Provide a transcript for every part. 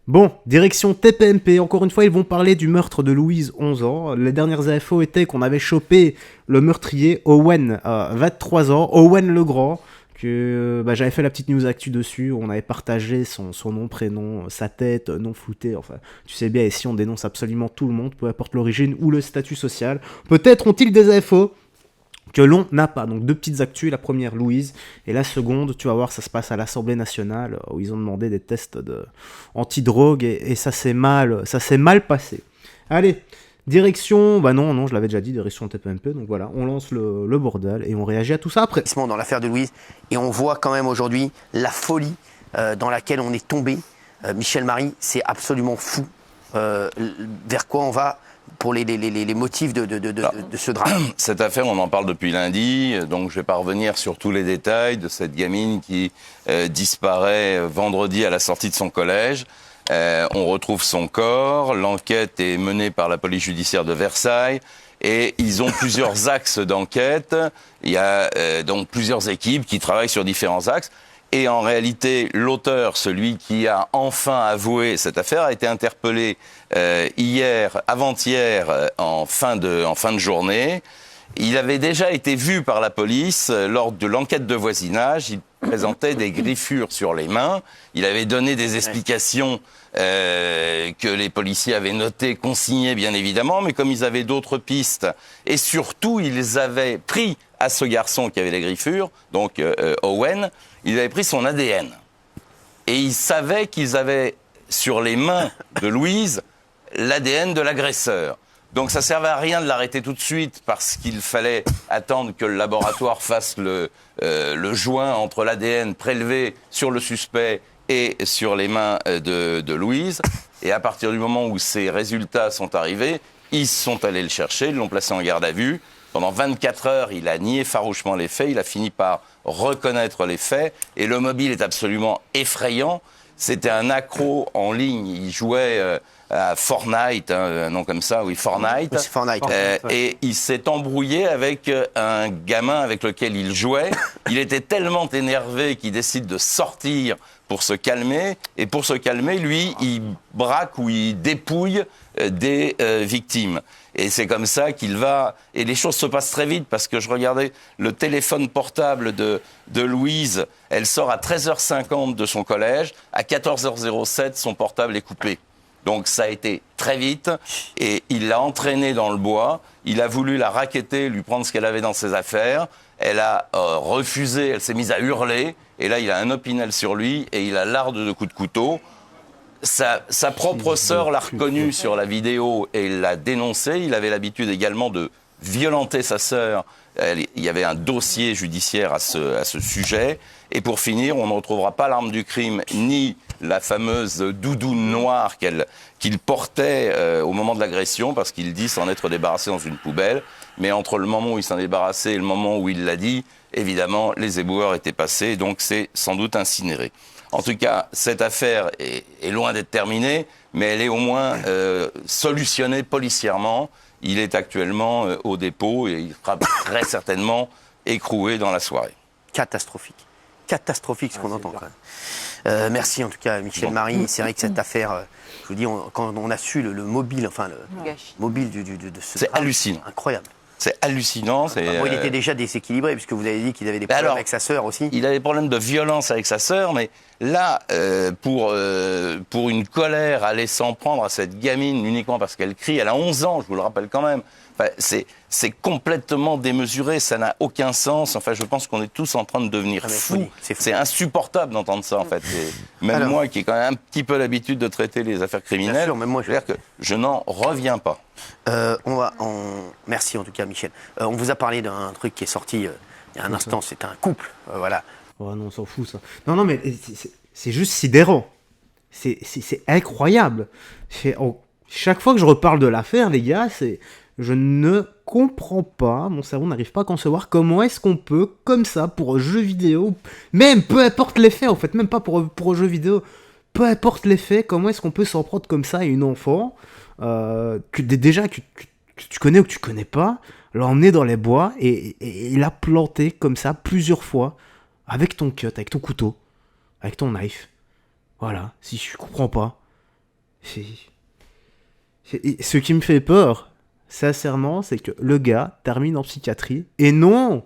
Bon, direction TPMP, encore une fois ils vont parler du meurtre de Louise, 11 ans. Les dernières infos étaient qu'on avait chopé le meurtrier Owen, 23 ans, Owen Legrand, que j'avais fait la petite news actu dessus, on avait partagé son nom, prénom, sa tête, nom flouté, enfin tu sais bien ici on dénonce absolument tout le monde, peu importe l'origine ou le statut social. Peut-être ont-ils des infos que l'on n'a pas. Donc deux petites actus, la première Louise, et la seconde, tu vas voir, ça se passe à l'Assemblée nationale, où ils ont demandé des tests anti-drogue, et ça s'est mal passé. Allez, direction, non, je l'avais déjà dit, direction TPMP, donc voilà, on lance le bordel, et on réagit à tout ça après. Dans l'affaire de Louise, et on voit quand même aujourd'hui la folie dans laquelle on est tombé. Michel Marie, c'est absolument fou. Vers quoi on va pour les motifs de ce drame. Cette affaire, on en parle depuis lundi, donc je ne vais pas revenir sur tous les détails de cette gamine qui disparaît vendredi à la sortie de son collège. On retrouve son corps, l'enquête est menée par la police judiciaire de Versailles et ils ont plusieurs axes d'enquête. Il y a donc plusieurs équipes qui travaillent sur différents axes. Et en réalité, l'auteur, celui qui a enfin avoué cette affaire, a été interpellé avant-hier, en fin de journée. Il avait déjà été vu par la police lors de l'enquête de voisinage. Il présentait des griffures sur les mains. Il avait donné des explications que les policiers avaient notées, consignées bien évidemment, mais comme ils avaient d'autres pistes, et surtout ils avaient pris à ce garçon qui avait les griffures, donc Owen, ils avaient pris son ADN. Et ils savaient qu'ils avaient sur les mains de Louise l'ADN de l'agresseur. Donc ça ne servait à rien de l'arrêter tout de suite parce qu'il fallait attendre que le laboratoire fasse le joint entre l'ADN prélevé sur le suspect et sur les mains de Louise. Et à partir du moment où ces résultats sont arrivés, ils sont allés le chercher, ils l'ont placé en garde à vue. Pendant 24 heures, il a nié farouchement les faits, il a fini par reconnaître les faits. Et le mobile est absolument effrayant. C'était un accro en ligne, il jouait à Fortnite, un nom comme ça, oui, Fortnite. Oui, c'est Fortnite. Et il s'est embrouillé avec un gamin avec lequel il jouait. Il était tellement énervé qu'il décide de sortir pour se calmer. Et pour se calmer, lui, il braque ou il dépouille des victimes. Et c'est comme ça qu'il va... Et les choses se passent très vite parce que je regardais le téléphone portable de Louise. Elle sort à 13h50 de son collège. À 14h07, son portable est coupé. Donc ça a été très vite et il l'a entraînée dans le bois. Il a voulu la racketter, lui prendre ce qu'elle avait dans ses affaires. Elle a refusé, elle s'est mise à hurler. Et là, il a un opinel sur lui et il a l'arde de coups de couteau. Sa propre sœur l'a reconnu sur la vidéo et l'a dénoncé. Il avait l'habitude également de violenter sa sœur. Il y avait un dossier judiciaire à ce sujet. Et pour finir, on ne retrouvera pas l'arme du crime, ni la fameuse doudoune noire qu'il portait au moment de l'agression, parce qu'il dit s'en être débarrassé dans une poubelle. Mais entre le moment où il s'en est débarrassé et le moment où il l'a dit, évidemment, les éboueurs étaient passés, donc c'est sans doute incinéré. En tout cas, cette affaire est loin d'être terminée, mais elle est au moins solutionnée policièrement. Il est actuellement au dépôt et il sera très certainement écroué dans la soirée. Catastrophique ce qu'on entend quand même. Merci en tout cas Michel Marie. C'est vrai que cette affaire, je vous dis, quand on a su le mobile, mobile de ce c'est hallucinant. Incroyable. C'est hallucinant. Il était déjà déséquilibré, puisque vous avez dit qu'il avait des problèmes avec sa sœur aussi. Il a des problèmes de violence avec sa sœur, mais là, pour une colère à aller s'en prendre à cette gamine uniquement parce qu'elle crie, elle a 11 ans, je vous le rappelle quand même. Enfin, c'est complètement démesuré, ça n'a aucun sens. Enfin, je pense qu'on est tous en train de devenir fous. C'est insupportable d'entendre ça, en fait. Et même moi, qui ai quand même un petit peu l'habitude de traiter les affaires criminelles, sûr, même moi, je veux dire que je n'en reviens pas. Merci en tout cas, Michel. On vous a parlé d'un truc qui est sorti il y a un instant, c'est un couple, voilà. Oh non, on s'en fout, ça. Non, mais c'est juste sidérant. C'est incroyable. Chaque fois que je reparle de l'affaire, les gars, je ne comprends pas, mon cerveau n'arrive pas à concevoir comment est-ce qu'on peut, comme ça, pour un jeu vidéo, même peu importe les faits, en fait, même pas pour un jeu vidéo, peu importe les faits, comment est-ce qu'on peut s'en prendre comme ça à une enfant, que tu connais ou que tu connais pas, l'emmener dans les bois et la planter comme ça plusieurs fois, avec ton cut, avec ton couteau, avec ton knife. Voilà, si je comprends pas. Ce qui me fait peur, sincèrement, c'est que le gars termine en psychiatrie et non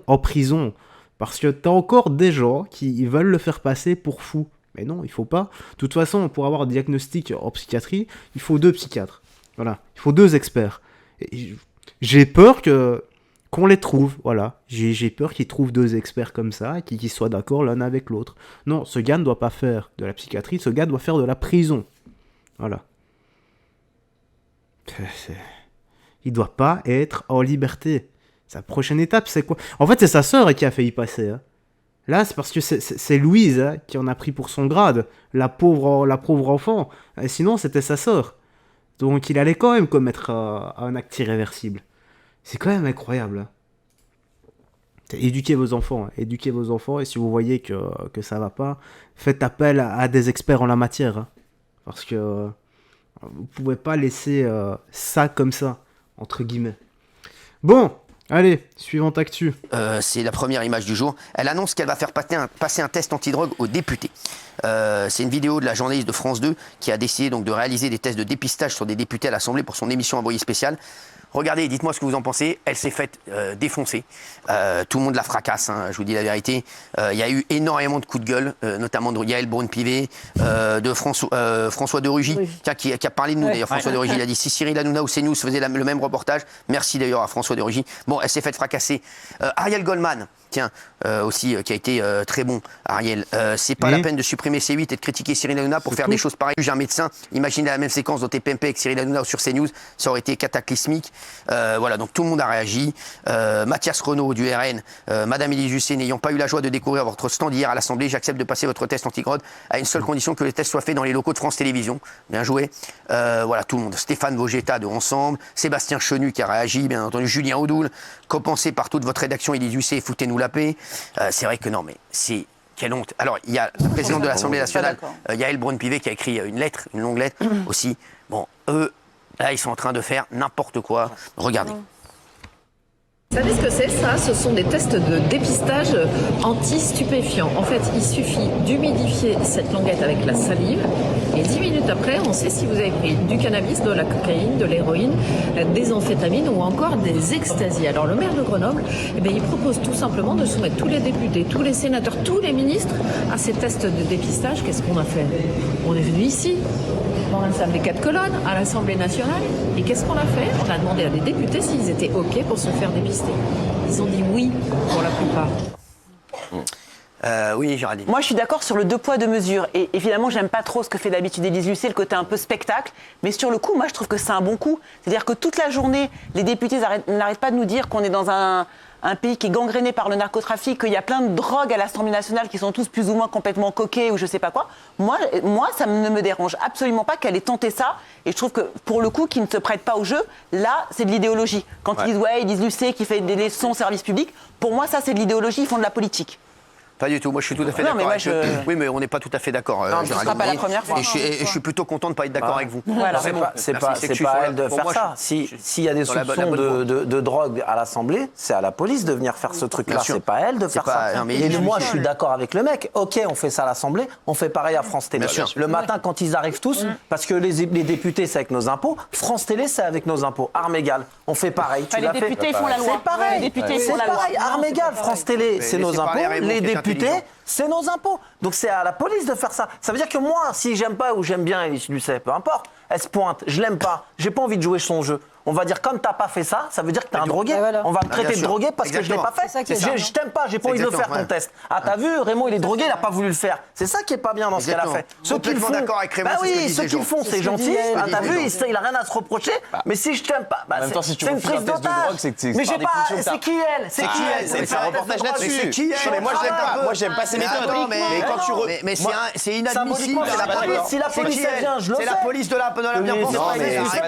en prison. Parce que t'as encore des gens qui veulent le faire passer pour fou. Mais non, il faut pas. De toute façon, pour avoir un diagnostic en psychiatrie, il faut 2 psychiatres. Voilà, il faut 2 experts. Et j'ai peur qu'on les trouve, voilà. J'ai peur qu'ils trouvent 2 experts comme ça, et qu'ils soient d'accord l'un avec l'autre. Non, ce gars ne doit pas faire de la psychiatrie, ce gars doit faire de la prison. Voilà. Il doit pas être en liberté. Sa prochaine étape, c'est quoi? En fait, c'est sa sœur qui a failli passer. Hein. Là, c'est parce que c'est Louise qui en a pris pour son grade. La pauvre enfant. Et sinon, c'était sa sœur. Donc, il allait quand même commettre un acte irréversible. C'est quand même incroyable. Hein. Éduquez vos enfants. Hein. Éduquez vos enfants. Et si vous voyez que ça va pas, faites appel à des experts en la matière. Hein. Parce que vous pouvez pas laisser ça comme ça, entre guillemets. Bon, allez, suivante actu. C'est la première image du jour. Elle annonce qu'elle va faire passer un test antidrogue aux députés. C'est une vidéo de la journaliste de France 2 qui a décidé donc de réaliser des tests de dépistage sur des députés à l'Assemblée pour son émission Envoyé spécial. Regardez, dites-moi ce que vous en pensez. Elle s'est faite défoncer. Tout le monde la fracasse, hein, je vous dis la vérité. Il y a eu énormément de coups de gueule, notamment de Yael Braun-Pivet, de François de Rugy, oui. qui a parlé de nous d'ailleurs. François de Rugy, il a dit si Cyril Hanouna ou CNews faisait le même reportage. Merci d'ailleurs à François de Rugy. Bon, elle s'est faite fracasser. Ariel Goldman, tiens, aussi, qui a été très bon, Ariel. C'est pas la peine de supprimer C8 et de critiquer Cyril Hanouna pour faire des choses pareilles. J'ai un médecin, imaginez la même séquence dans TPMP avec Cyril Hanouna sur CNews, ça aurait été cataclysmique. Voilà, donc tout le monde a réagi. Mathias Renaud du RN, Madame Élise Lucet, n'ayant pas eu la joie de découvrir votre stand hier à l'Assemblée, j'accepte de passer votre test anti-grode à une seule condition, que les tests soient faits dans les locaux de France Télévisions. Bien joué. Voilà, tout le monde. Stéphane Vogetta de Ensemble, Sébastien Chenu qui a réagi, bien entendu Julien Audoul, compensé par toute votre rédaction, Élise Lucet, foutez-nous la paix. C'est vrai que non, mais c'est... Quelle honte. Alors, il y a la présidente de l'Assemblée nationale, Yael Braun-Pivet, qui a écrit une longue lettre aussi. Bon, eux, là, ils sont en train de faire n'importe quoi. Regardez. Vous savez ce que c'est ça? Ce sont des tests de dépistage anti-stupéfiants. En fait, il suffit d'humidifier cette languette avec la salive et 10 minutes après, on sait si vous avez pris du cannabis, de la cocaïne, de l'héroïne, des amphétamines ou encore des extasies. Alors le maire de Grenoble, il propose tout simplement de soumettre tous les députés, tous les sénateurs, tous les ministres à ces tests de dépistage. Qu'est-ce qu'on a fait? On est venu ici, dans la salle des 4 colonnes, à l'Assemblée nationale, et qu'est-ce qu'on a fait? On a demandé à des députés s'ils étaient OK pour se faire dépister. Ils ont dit oui pour la plupart. Oui, Géraldine. Moi, je suis d'accord sur le 2 poids 2 mesures. Et évidemment, j'aime pas trop ce que fait d'habitude Élise Lucet, le côté un peu spectacle. Mais sur le coup, moi, je trouve que c'est un bon coup. C'est-à-dire que toute la journée, les députés n'arrêtent pas de nous dire qu'on est dans un pays qui est gangréné par le narcotrafic, qu'il y a plein de drogues à l'Assemblée nationale qui sont tous plus ou moins complètement coqués ou je sais pas quoi. Moi, ça ne me dérange absolument pas qu'elle ait tenté ça. Et je trouve que, pour le coup, qu'ils ne se prêtent pas au jeu, là, c'est de l'idéologie. Quand ils disent, ils disent Lucet qui fait des leçons au service public, pour moi, ça, c'est de l'idéologie, ils font de la politique. Pas du tout, moi je suis tout à fait d'accord avec eux. Oui, mais on n'est pas tout à fait d'accord. Non, ce ne sera pas la première fois. Et je suis plutôt content de ne pas être d'accord avec vous. Voilà. C'est pas à elle de faire ça. S'il y a des soupçons de drogue à l'Assemblée, c'est à la police de venir faire ce truc-là. C'est pas à elle de faire ça. Et moi, je suis d'accord avec le mec. Ok, on fait ça à l'Assemblée, on fait pareil à France Télé. Le matin, quand ils arrivent tous, parce que les députés, c'est avec nos impôts, France Télé, c'est avec nos impôts. Armes égales, on fait pareil. Les députés, ils font la loi. C'est pareil. Les députés, ils font la loi. Armes égales, France Télé, c'est nos impôts. Les députés, c'est nos impôts. Donc c'est à la police de faire ça. Ça veut dire que moi, si j'aime pas ou j'aime bien Élise Lucet, peu importe, elle se pointe, je l'aime pas, j'ai pas envie de jouer son jeu. On va dire, comme t'as pas fait ça, ça veut dire que t'es un drogué. Voilà. On va me traiter de drogué parce que je l'ai pas fait. Je t'aime pas, j'ai pas envie de le faire ton test. Ah, t'as vu, Raymond, il est drogué, il a pas voulu le faire. C'est ça qui est pas bien dans ce qu'elle a fait. Ceux qui le font, ceux qui le font, c'est gentil. T'as vu, il a rien à se reprocher. Mais si je t'aime pas, c'est une prise d'otage. Mais j'ai pas. C'est qui elle? C'est qui elle? C'est un reportage là-dessus. C'est qui elle? Mais moi, je l'aime pas. Moi, j'aime pas ses méthodes. Mais c'est inadmissible. Si la police vient, je le fais. C'est la police de la bien-pensance.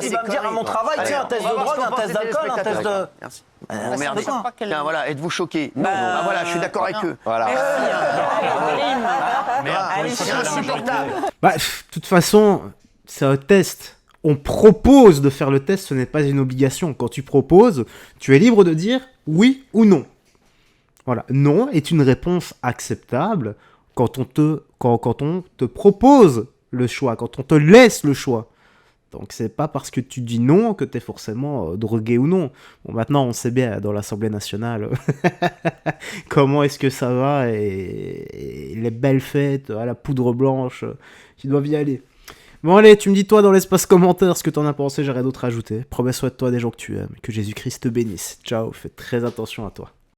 Il va me dire à mon travail, tiens, un test de drogue, un test d'alcool, un test de... Merci. Merde. Tiens, voilà, êtes-vous choqués? Non, voilà, je suis d'accord avec eux. Voilà. C'est insupportable. De toute façon, c'est un test. On propose de faire le test, ce n'est pas une obligation. Quand tu proposes, tu es libre de dire oui ou non. Voilà, non est une réponse acceptable quand on te propose le choix, quand on te laisse le choix. Donc c'est pas parce que tu dis non que t'es forcément drogué ou non. Bon, maintenant on sait bien dans l'Assemblée nationale comment est-ce que ça va et les belles fêtes à la poudre blanche qui doivent y aller. Bon allez, tu me dis toi dans l'espace commentaire ce que t'en as pensé, j'aurais d'autres à ajouter. Promets-toi de toi des gens que tu aimes, que Jésus-Christ te bénisse. Ciao, fais très attention à toi.